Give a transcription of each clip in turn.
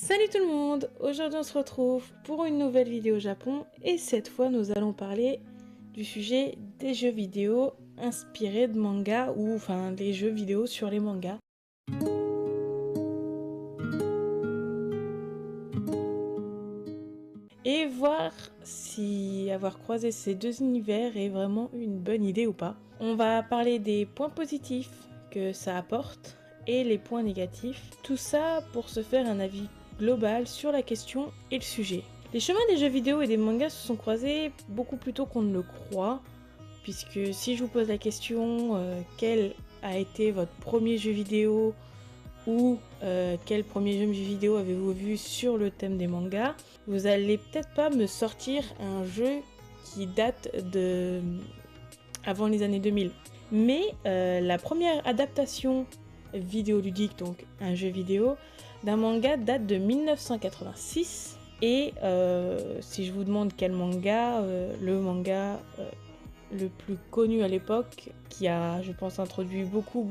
Salut tout le monde! Aujourd'hui on se retrouve pour une nouvelle vidéo Japon et cette fois nous allons parler du sujet des jeux vidéo inspirés de mangas ou enfin des jeux vidéo sur les mangas. Et voir si avoir croisé ces deux univers est vraiment une bonne idée ou pas. On va parler des points positifs que ça apporte et les points négatifs. Tout ça pour se faire un avis global sur la question et le sujet. Les chemins des jeux vidéo et des mangas se sont croisés beaucoup plus tôt qu'on ne le croit, puisque si je vous pose la question quel a été votre premier jeu vidéo ou quel premier jeu vidéo avez-vous vu sur le thème des mangas, vous allez peut-être pas me sortir un jeu qui date de avant les années 2000. Mais la première adaptation vidéoludique, donc un jeu vidéo, d'un manga date de 1986. Et si je vous demande quel manga, le manga le plus connu à l'époque, qui a, je pense, introduit beaucoup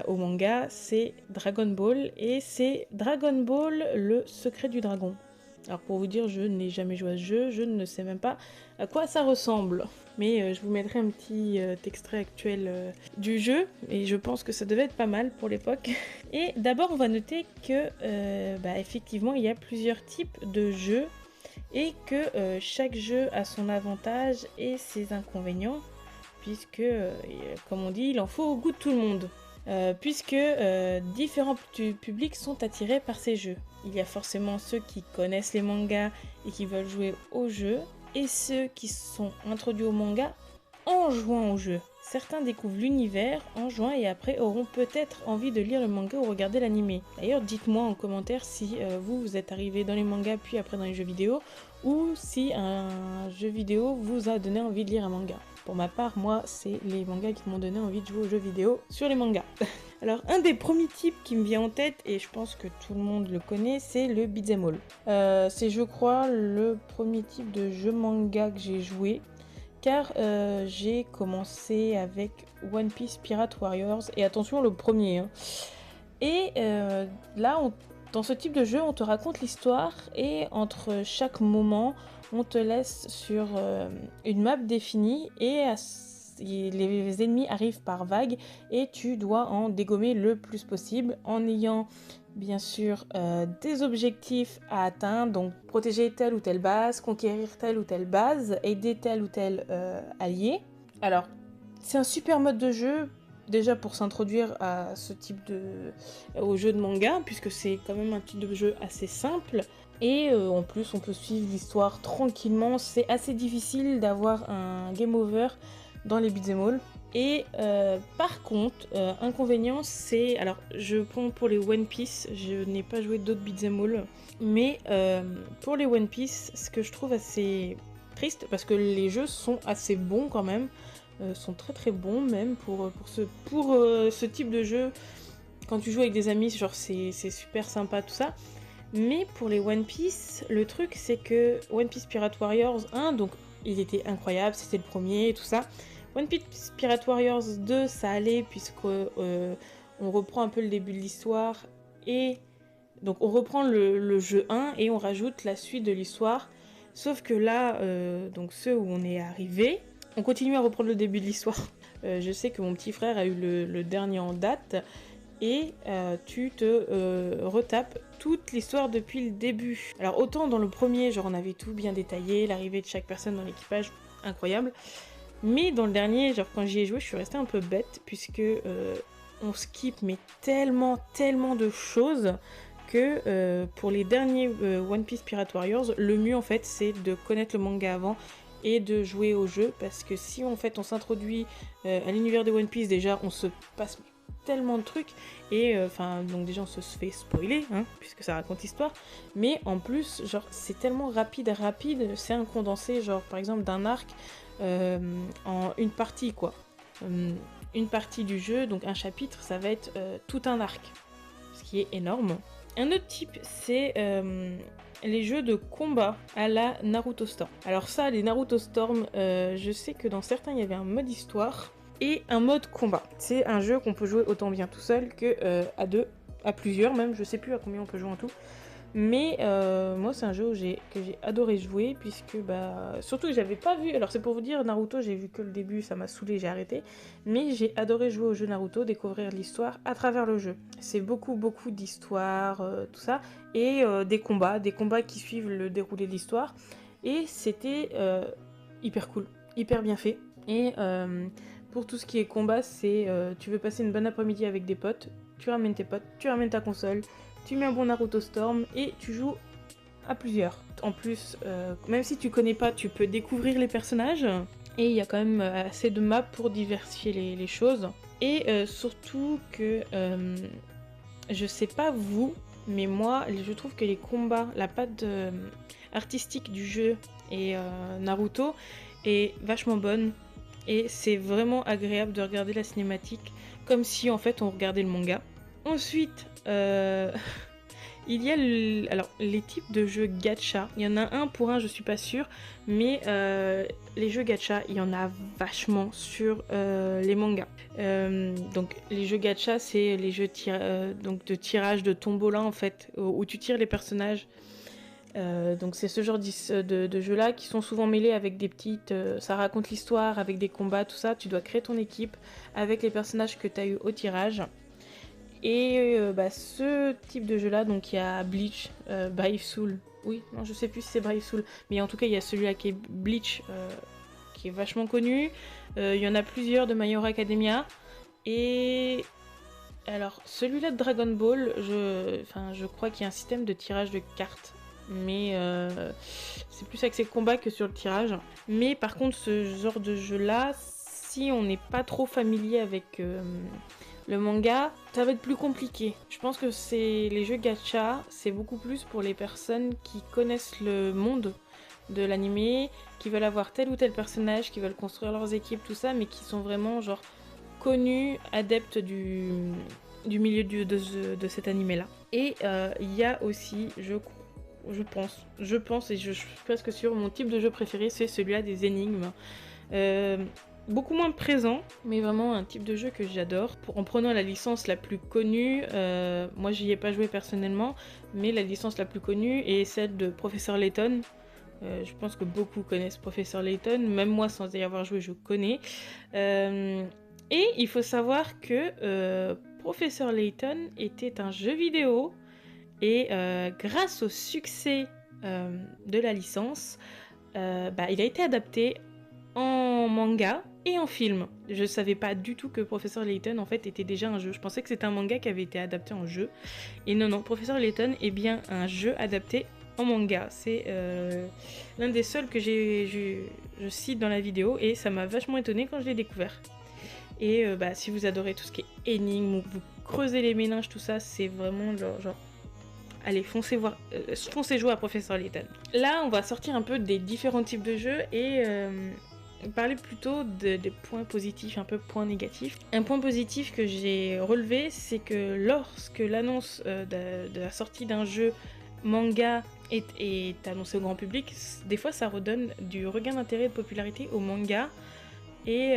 au manga, c'est Dragon Ball, et c'est Dragon Ball, le secret du dragon. Alors pour vous dire, je n'ai jamais joué à ce jeu, je ne sais même pas à quoi ça ressemble. Mais je vous mettrai un petit extrait actuel du jeu, et je pense que ça devait être pas mal pour l'époque. Et d'abord, on va noter que, effectivement, il y a plusieurs types de jeux, et que chaque jeu a son avantage et ses inconvénients, puisque, comme on dit, il en faut au goût de tout le monde. Puisque différents publics sont attirés par ces jeux. Il y a forcément ceux qui connaissent les mangas et qui veulent jouer au jeu, et ceux qui sont introduits au manga en jouant au jeu. Certains découvrent l'univers en jouant et après auront peut-être envie de lire le manga ou regarder l'anime. D'ailleurs, dites-moi en commentaire si vous êtes arrivé dans les mangas puis après dans les jeux vidéo, ou si un jeu vidéo vous a donné envie de lire un manga. Pour ma part, moi, c'est les mangas qui m'ont donné envie de jouer aux jeux vidéo sur les mangas. Alors, un des premiers types qui me vient en tête, et je pense que tout le monde le connaît, c'est le beat'em all. C'est, je crois, le premier type de jeu manga que j'ai joué, car j'ai commencé avec One Piece Pirate Warriors, et attention, le premier. Hein. Et là, dans ce type de jeu, on te raconte l'histoire, et entre chaque moment, on te laisse sur une map définie, et les ennemis arrivent par vagues, et tu dois en dégommer le plus possible, en ayant bien sûr des objectifs à atteindre, donc protéger telle ou telle base, conquérir telle ou telle base, aider tel ou tel allié. Alors, c'est un super mode de jeu, déjà pour s'introduire à ce type au jeu de manga, puisque c'est quand même un type de jeu assez simple. Et en plus, on peut suivre l'histoire tranquillement. C'est assez difficile d'avoir un game over dans les beat'em all. Et par contre, inconvénient, c'est... Alors, je prends pour les One Piece, je n'ai pas joué d'autres beat'em all. Mais pour les One Piece, ce que je trouve assez triste, parce que les jeux sont assez bons quand même, sont très bons même pour ce type de jeu. Quand tu joues avec des amis, genre c'est super sympa tout ça. Mais pour les One Piece, le truc c'est que One Piece Pirate Warriors 1, donc il était incroyable, c'était le premier et tout ça. One Piece Pirate Warriors 2, ça allait puisque on reprend un peu le début de l'histoire, et donc on reprend le jeu 1 et on rajoute la suite de l'histoire. Sauf que là, donc ceux où on est arrivé, on continue à reprendre le début de l'histoire. Je sais que mon petit frère a eu le dernier en date, et tu te retapes toute l'histoire depuis le début. Alors autant dans le premier, genre on avait tout bien détaillé, l'arrivée de chaque personne dans l'équipage, incroyable. Mais dans le dernier, genre quand j'y ai joué, je suis restée un peu bête, puisque on skip mais tellement de choses, que pour les derniers One Piece Pirate Warriors, le mieux en fait c'est de connaître le manga avant et de jouer au jeu, parce que si en fait on s'introduit à l'univers de One Piece, déjà on se passe tellement de trucs, et donc déjà on se fait spoiler, hein, puisque ça raconte l'histoire, mais en plus genre c'est tellement rapide, c'est un condensé genre par exemple d'un arc en une partie quoi. Une partie du jeu, donc un chapitre, ça va être tout un arc, ce qui est énorme. Un autre type, c'est les jeux de combat à la Naruto Storm. Alors ça, les Naruto Storm, je sais que dans certains, il y avait un mode histoire et un mode combat. C'est un jeu qu'on peut jouer autant bien tout seul que à deux, à plusieurs même, je sais plus à combien on peut jouer en tout. Mais moi c'est un jeu que j'ai adoré jouer, puisque surtout que j'avais pas vu, alors c'est pour vous dire, Naruto j'ai vu que le début, ça m'a saoulé, j'ai arrêté, mais j'ai adoré jouer au jeu Naruto, découvrir l'histoire à travers le jeu. C'est beaucoup d'histoire, tout ça, et des combats qui suivent le déroulé de l'histoire, et c'était hyper cool, hyper bien fait. Et pour tout ce qui est combat, c'est tu veux passer une bonne après-midi avec des potes, tu ramènes tes potes, tu ramènes ta console, tu mets un bon Naruto Storm et tu joues à plusieurs. En plus, même si tu connais pas, tu peux découvrir les personnages. Et il y a quand même assez de maps pour diversifier les choses. Et surtout que, je sais pas vous, mais moi, je trouve que les combats, la patte artistique du jeu et Naruto est vachement bonne. Et c'est vraiment agréable de regarder la cinématique comme si en fait on regardait le manga. Ensuite, il y a alors, les types de jeux gacha. Il y en a un pour un, je suis pas sûre, mais les jeux gacha, il y en a vachement sur les mangas. Donc les jeux gacha, c'est les jeux donc de tirage de tombola en fait, où tu tires les personnages. Donc c'est ce genre de jeux-là qui sont souvent mêlés avec des petites... ça raconte l'histoire, avec des combats, tout ça. Tu dois créer ton équipe avec les personnages que tu as eu au tirage. Et ce type de jeu-là, donc il y a Bleach, Brave Soul. Oui, non, je sais plus si c'est Brave Soul. Mais en tout cas, il y a celui-là qui est Bleach, qui est vachement connu. Il y en a plusieurs de My Hero Academia. Et... alors, celui-là de Dragon Ball, je crois qu'il y a un système de tirage de cartes. Mais c'est plus axé combat que sur le tirage. Mais par contre, ce genre de jeu-là, si on n'est pas trop familier avec le manga, ça va être plus compliqué. Je pense que les jeux gacha, c'est beaucoup plus pour les personnes qui connaissent le monde de l'animé, qui veulent avoir tel ou tel personnage, qui veulent construire leurs équipes, tout ça, mais qui sont vraiment genre connus, adeptes du milieu de cet animé-là. Et il y a aussi, je pense et je suis presque sûre, mon type de jeu préféré, c'est celui-là des énigmes. Beaucoup moins présent, mais vraiment un type de jeu que j'adore. En prenant la licence la plus connue, moi j'y ai pas joué personnellement, mais la licence la plus connue est celle de Professeur Layton. Je pense que beaucoup connaissent Professeur Layton, même moi sans y avoir joué je connais. Et il faut savoir que Professeur Layton était un jeu vidéo, et grâce au succès de la licence, il a été adapté en manga et en film. Je savais pas du tout que Professeur Layton en fait était déjà un jeu. Je pensais que c'était un manga qui avait été adapté en jeu. Et non, Professeur Layton est bien un jeu adapté en manga. C'est l'un des seuls que je cite dans la vidéo, et ça m'a vachement étonnée quand je l'ai découvert. Et si vous adorez tout ce qui est énigmes, vous creusez les méninges, tout ça, c'est vraiment genre allez, foncez jouer à Professeur Layton. Là, on va sortir un peu des différents types de jeux et parler plutôt des points positifs, un peu points négatifs. Un point positif que j'ai relevé, c'est que lorsque l'annonce de la sortie d'un jeu manga est annoncée au grand public, des fois ça redonne du regain d'intérêt et de popularité au manga, et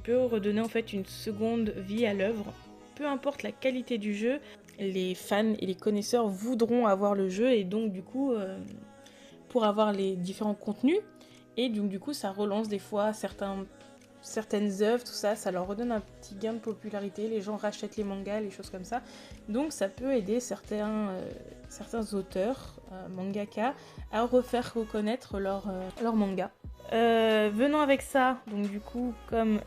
peut redonner en fait une seconde vie à l'œuvre. Peu importe la qualité du jeu, les fans et les connaisseurs voudront avoir le jeu, et donc du coup pour avoir les différents contenus, et donc du coup ça relance des fois certaines œuvres, tout ça, ça leur redonne un petit gain de popularité, les gens rachètent les mangas, les choses comme ça, donc ça peut aider certains auteurs, mangaka, à refaire reconnaître leur manga. Venant avec ça, donc du coup, comme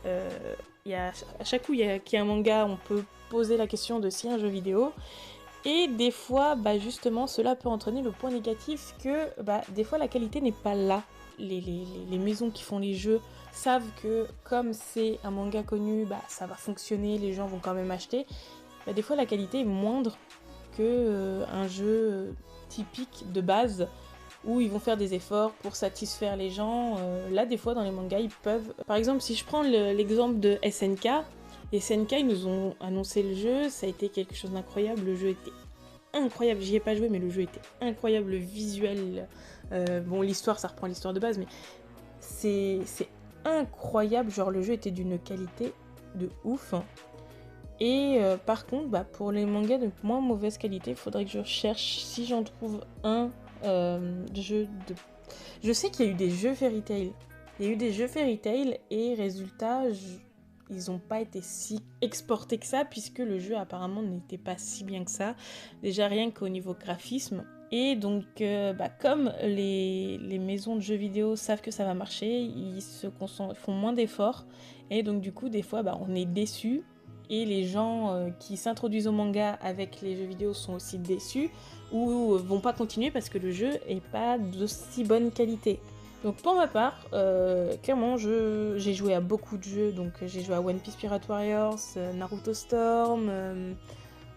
à chaque coup qu'il y a un manga, on peut poser la question de si un jeu vidéo, et des fois, justement, cela peut entraîner le point négatif que des fois la qualité n'est pas là. Les maisons qui font les jeux savent que comme c'est un manga connu, ça va fonctionner, les gens vont quand même acheter. Des fois la qualité est moindre que un jeu typique de base, où ils vont faire des efforts pour satisfaire les gens. Là, des fois, dans les mangas, ils peuvent... Par exemple, si je prends l'exemple de SNK, ils nous ont annoncé le jeu, ça a été quelque chose d'incroyable, le jeu était incroyable, j'y ai pas joué, mais le jeu était incroyable, le visuel... l'histoire, ça reprend l'histoire de base, mais c'est incroyable, genre le jeu était d'une qualité de ouf. Et par contre, pour les mangas de moins mauvaise qualité, il faudrait que je cherche si j'en trouve un jeu de... Je sais qu'il y a eu des jeux Fairy Tail. Il y a eu des jeux Fairy Tail et résultat, ils n'ont pas été si exportés que ça puisque le jeu apparemment n'était pas si bien que ça. Déjà rien qu'au niveau graphisme. Et donc, comme les maisons de jeux vidéo savent que ça va marcher, ils font moins d'efforts. Et donc, du coup, des fois, on est déçus. Et les gens qui s'introduisent au manga avec les jeux vidéo sont aussi déçus ou vont pas continuer parce que le jeu est pas d'aussi bonne qualité. Donc pour ma part, clairement, j'ai joué à beaucoup de jeux. Donc j'ai joué à One Piece Pirate Warriors, Naruto Storm.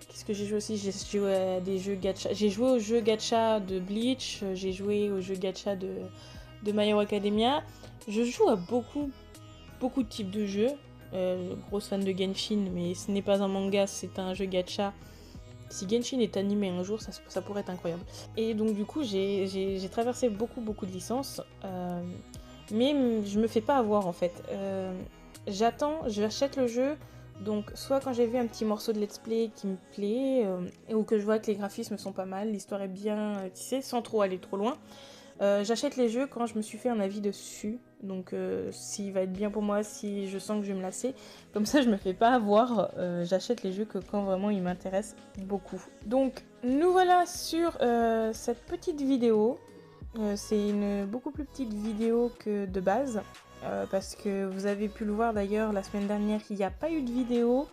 Qu'est-ce que j'ai joué aussi? J'ai joué à des jeux gacha. J'ai joué aux jeux gacha de Bleach. J'ai joué aux jeux gacha de My Hero Academia. Je joue à beaucoup de types de jeux. Grosse fan de Genshin, mais ce n'est pas un manga, c'est un jeu gacha. Si Genshin est animé un jour, ça pourrait être incroyable. Et donc du coup, j'ai traversé beaucoup de licences, mais je me fais pas avoir en fait. J'achète le jeu, donc soit quand j'ai vu un petit morceau de let's play qui me plaît, ou que je vois que les graphismes sont pas mal, l'histoire est bien tissée, sans trop aller trop loin. J'achète les jeux quand je me suis fait un avis dessus, donc s'il va être bien pour moi, si je sens que je vais me lasser, comme ça je me fais pas avoir, j'achète les jeux que quand vraiment ils m'intéressent beaucoup. Donc nous voilà sur cette petite vidéo, c'est une beaucoup plus petite vidéo que de base, parce que vous avez pu le voir d'ailleurs la semaine dernière, il n'y a pas eu de vidéo,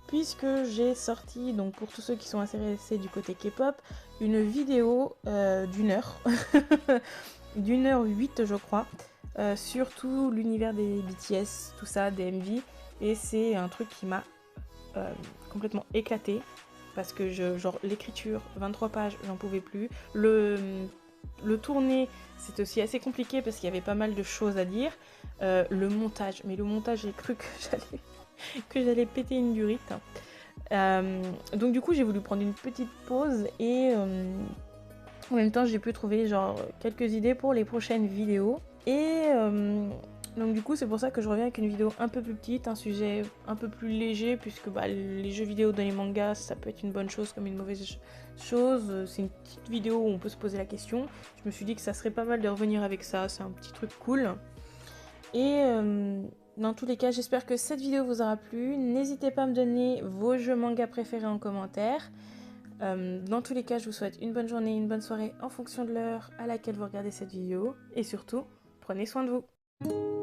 puisque j'ai sorti, donc pour tous ceux qui sont intéressés du côté K-pop, une vidéo d'une heure, d'une heure 8 je crois, sur tout l'univers des BTS, tout ça, des MV, et c'est un truc qui m'a complètement éclaté, parce que genre l'écriture, 23 pages, j'en pouvais plus, le tourner, c'est aussi assez compliqué parce qu'il y avait pas mal de choses à dire, le montage, j'ai cru que j'allais péter une durite. Donc du coup j'ai voulu prendre une petite pause et en même temps j'ai pu trouver genre quelques idées pour les prochaines vidéos. Et donc du coup c'est pour ça que je reviens avec une vidéo un peu plus petite, un sujet un peu plus léger, puisque les jeux vidéo dans les mangas ça peut être une bonne chose comme une mauvaise chose. C'est une petite vidéo où on peut se poser la question. Je me suis dit que ça serait pas mal de revenir avec ça, c'est un petit truc cool. Et dans tous les cas, j'espère que cette vidéo vous aura plu. N'hésitez pas à me donner vos jeux manga préférés en commentaire. Dans tous les cas, je vous souhaite une bonne journée, une bonne soirée en fonction de l'heure à laquelle vous regardez cette vidéo. Et surtout, prenez soin de vous.